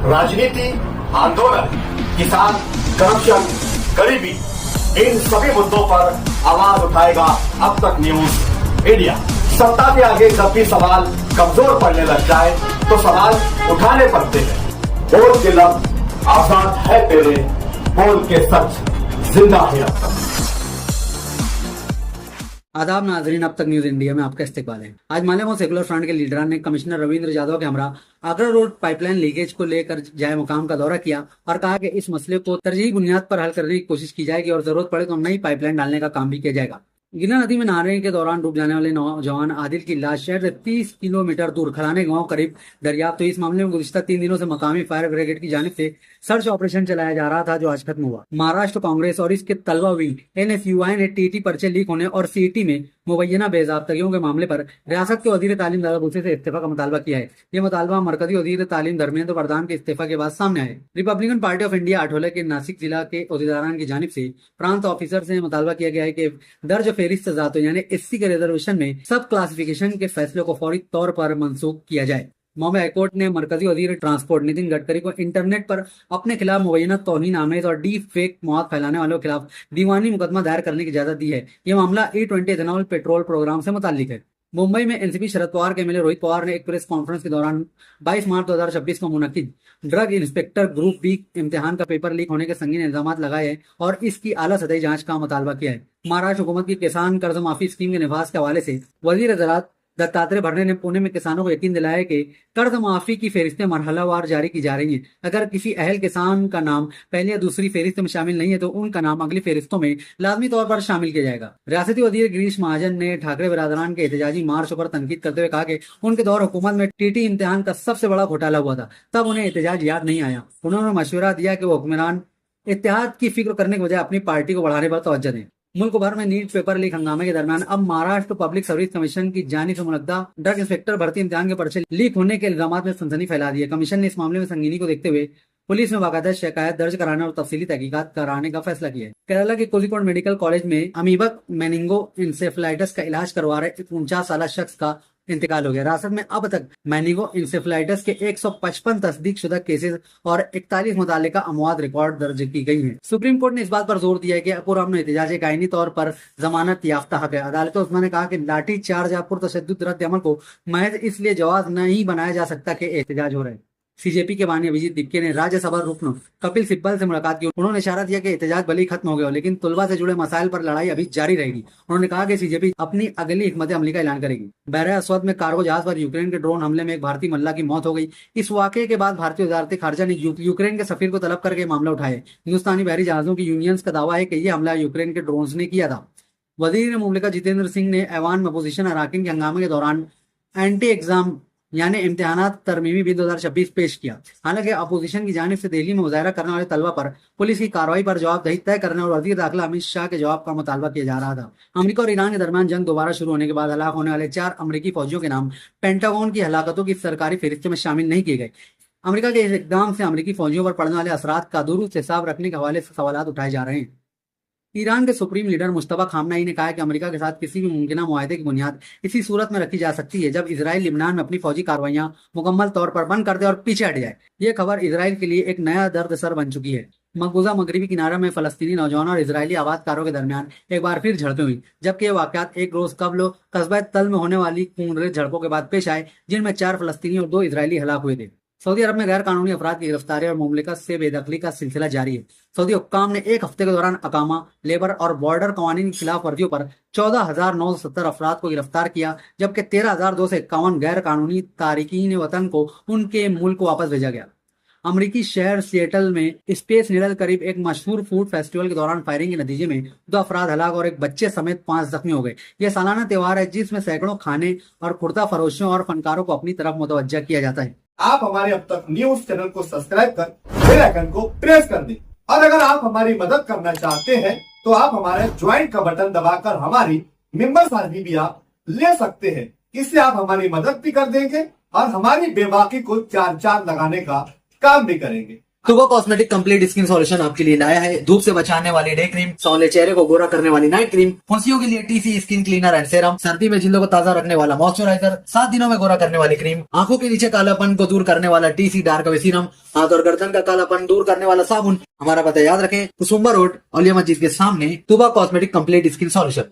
राजनीति, आंदोलन, किसान, करप्शन, गरीबी, इन सभी मुद्दों पर आवाज उठाएगा अब तक न्यूज इंडिया। सत्ता के आगे जब भी सवाल कमजोर पड़ने लग जाए तो सवाल उठाने पड़ते हैं। बोल के लफ्ज आजाद है तेरे, बोल के सच जिंदा है अब तक। आदाब नाजरीन, अब तक न्यूज इंडिया में आपका इस्तकबाल है। आज मालेगांव सेकुलर फ्रंट के लीडरान ने कमिश्नर रविंद्र यादव के हमरा आगरा रोड पाइपलाइन लीकेज को लेकर जाए मुकाम का दौरा किया और कहा कि इस मसले को तरजीही बुनियाद पर हल करने की कोशिश की जाएगी और जरूरत पड़े तो नई पाइपलाइन डालने का काम भी किया जाएगा। गिरना नदी में नहाने के दौरान डूब जाने वाले नौजवान आदिल की लाश शहर से 30 किलोमीटर दूर खलाने गांव करीब दरियाफ्त हुई। इस मामले में गुज़िश्ता 3 दिनों से मकामी फायर ब्रिगेड की जानिब से सर्च ऑपरेशन चलाया जा रहा था, जो आज खत्म हुआ। महाराष्ट्र कांग्रेस और इसके तलवा विंग NSUI ने टीटी पर्चे लीक होने और सीटी में मुबैना बेज़ाब्तगियों के मामले पर रियासत के वजीर तालीम दादा भूसे से इस्तीफा का मुतालबा किया है। यह मुतालबा मरकजी वजीर तालीम धर्मेंद्र प्रधान के इस्तीफा के बाद सामने आए। रिपब्लिकन पार्टी ऑफ इंडिया आठोले के नासिक जिला के अहदेदारान की जानिब से प्रांत ऑफिसर से मुतालबा किया गया है कि दर्ज फेरिस्त जातों यानी SC के रिजर्वेशन में सब क्लासिफिकेशन के फैसले को फौरी तौर पर मनसूख किया जाए। बॉम्बे हाईकोर्ट ने मरकजी वजीर ट्रांसपोर्ट नितिन गडकरी को इंटरनेट पर अपने खिलाफ मुबैना तौहीन आमेज और डीप फेक मौत फैलाने वालों के खिलाफ दीवानी मुकदमा दायर करने की इजाजत दी है। यह मामला E20 एथेनॉल पेट्रोल प्रोग्राम से मुताल्लिक है। मुंबई में एनसीपी शरद पवार के MLA रोहित पवार ने एक प्रेस कॉन्फ्रेंस के दौरान 22 मार्च 2026 को मुनक्किद ड्रग इंस्पेक्टर ग्रुप बी इम्तिहान का पेपर लीक होने के संगीन इल्जाम लगाए हैं और इसकी आला सतही जांच का मुतालबा किया है। महाराष्ट्र हुकूमत की किसान कर्ज माफी स्कीम के निफाज के हवाले से वजीर ज़राअत दत्तात्रेय भरने ने पुणे में किसानों को यकीन दिलाया कि कर्ज माफी की फेरिस्तें मरहलावार जारी की जा रही हैं। अगर किसी अहल किसान का नाम पहली या दूसरी फेरिस्त में शामिल नहीं है तो उनका नाम अगली फेरिस्तों में लाजमी तौर पर शामिल किया जाएगा। रियासती वजीर गिरीश महाजन ने ठाकरे बिरादरान के एहतजाजी मार्च पर तनकीद करते हुए कहा कि उनके दौर हुकूमत में टीटी इम्तिहान का सबसे बड़ा घोटाला हुआ था, तब उन्हें एहतजाज याद नहीं आया। उन्होंने मशवरा दिया कि वो हुक्मरान इत्तेहाद की फिक्र करने के बजाय अपनी पार्टी को बढ़ाने पर तवज्जो दें। मुल्क भर में नीट पेपर लीक हंगामे के दरमियान अब महाराष्ट्र पब्लिक सर्विस कमीशन की जानिब से मुनक्किदा ड्रग इंस्पेक्टर भर्ती इम्तिहान के पर्चे लीक होने के इल्जाम में सनसनी फैला दी है। कमीशन ने इस मामले में संगीनी को देखते हुए पुलिस में बाकायदा शिकायत दर्ज कराने और तफसीली तहकीकात कराने का फैसला किया है। केरला के कोझिकोड मेडिकल कॉलेज में अमीबक मेनिंगो इंसेफ्लाइटिस का इलाज करवा रहे 49 साल शख्स का इंतकाल हो गया। रियासत में अब तक मेनिंगो इंसेफ्लाइटिस के 155 तस्दीक शुदा केसेस और 41 मुतालिका अमवात रिकॉर्ड दर्ज की गई हैं। सुप्रीम कोर्ट ने इस बात पर जोर दिया है कि पुरअमन एहतजाज एक आईनी तौर पर जमानत याफ्ता हक है। अदालत उस्मान ने कहा कि लाठी चार्ज या पुरतशद्दुद रद्द अमल को महज इसलिए जवाज नहीं बनाया जा सकता कि एहतजाज हो रहे। CJP के बानी अभिजीत दिक्के ने राज्यसभा रुकन कपिल सिब्बल से मुलाकात की। उन्होंने इशारा दिया कि एहतजाज भले ही खत्म हो गया हो, लेकिन तुलबा से जुड़े मसाइल पर लड़ाई अभी जारी रहेगी। उन्होंने कहा कि CJP अपनी अगली हिकमत अमली का ऐलान करेगी। बहरे अस्वद में कार्गो जहाज पर यूक्रेन के ड्रोन हमले में एक भारतीय महिला की मौत हो गई। इस वाकये के बाद भारतीय वजारत खारजा ने यूक्रेन के सफीर को तलब करके मामला उठाया। हिंदुस्तानी बहरी जहाजों की यूनियंस का दावा है कि यह हमला यूक्रेन के ड्रोन ने किया था। वजीर मुमलिकत जितेंद्र सिंह ने ऐवान में अपोजिशन अराकीन के हंगामे के दौरान एंटी एग्जाम यानी इम्तिहानात तरमीमी बिल 2026 पेश किया। हालांकि अपोजिशन की जानिब से दिल्ली में मुजाहरा करने वाले तलबा पर पुलिस की कार्रवाई पर जवाबदेही तय करने और वजीर दाखिला अमित शाह के जवाब का मुतालबा किया जा रहा था। अमेरिका और ईरान के दरमियान जंग दोबारा शुरू होने के बाद हलाक होने वाले 4 अमेरिकी फौजियों के नाम पेंटागन की हलाकतों की सरकारी फहरिस्त में शामिल नहीं किए गए। अमेरिका के इस इकदाम से अमेरिकी फौजियों पर पड़ने वाले असरात का दुरुस्त हिसाब रखने के हवाले से सवाल उठाए जा रहे हैं। ईरान के सुप्रीम लीडर मुश्तबा खामनाई ने कहा है कि अमेरिका के साथ किसी भी मुमकिन मुआहदे की बुनियाद इसी सूरत में रखी जा सकती है जब इजराइल लिबनान में अपनी फौजी कार्रवाइयां मुकम्मल तौर पर बंद कर दे और पीछे हट जाए। ये खबर इजराइल के लिए एक नया दर्द सर बन चुकी है। मकबूजा मगरबी किनारा में फलस्तीनी नौजवानों और इजरायली आबादकारों के दरमियान एक बार फिर झड़पें हुई, जबकि ये वाकयात एक रोज कबल कस्बा तल में होने वाली खूनरेज झड़पों के बाद पेश आए, जिनमें 4 फलस्तीनी और 2 इजरायली हलाक हुए थे। सऊदी अरब में गैर कानूनी अफराद की गिरफ्तारी और मुमलिकत से बेदखली का सिलसिला जारी है। सऊदी हुक्काम ने एक हफ्ते के दौरान अकामा, लेबर और बॉर्डर कवानीन की खिलाफ वर्जियों पर 14,970 अफराद को गिरफ्तार किया, जबकि 13,251 गैर कानूनी तारिकीन वतन को उनके मुल्क को वापस भेजा गया। अमरीकी शहर सिएटल में स्पेस निडल करीब एक मशहूर फूड फेस्टिवल के दौरान फायरिंग के नतीजे में 2 अफराद हलाक और एक बच्चे समेत 5 जख्मी हो गए। यह सालाना त्यौहार है जिसमें सैकड़ों खाने और कुर्ता फरोशियों और फनकारों को अपनी तरफ मुतवज्जा किया जाता है। आप हमारे अब तक न्यूज चैनल को सब्सक्राइब कर बेल आइकन को प्रेस कर दें और अगर आप हमारी मदद करना चाहते हैं तो आप हमारे ज्वाइन का बटन दबाकर हमारी मेंबर साझी भी आप ले सकते हैं। इससे आप हमारी मदद भी कर देंगे और हमारी बेबाकी को 4 चांद लगाने का काम भी करेंगे। तुबा कॉस्मेटिक कंप्लीट स्किन सॉल्यूशन आपके लिए लाया है धूप से बचाने वाली डे क्रीम, सौले चेहरे को गोरा करने वाली नाइट क्रीम, फुंसियों के लिए TC skin cleaner and serum, सर्दी में जिल्दों को ताजा रखने वाला मॉइस्चराइजर, 7 दिनों में गोरा करने वाली क्रीम, आंखों के नीचे कालापन को दूर करने वाला टीसी डार्क वे सीरम, हाथ और गर्दन का कालापन दूर करने वाला साबुन। हमारा पता याद रखें, कुसुम्बा रोड, औलिया मस्जिद के सामने, तुबा कॉस्मेटिक कंप्लीट स्किन सॉल्यूशन।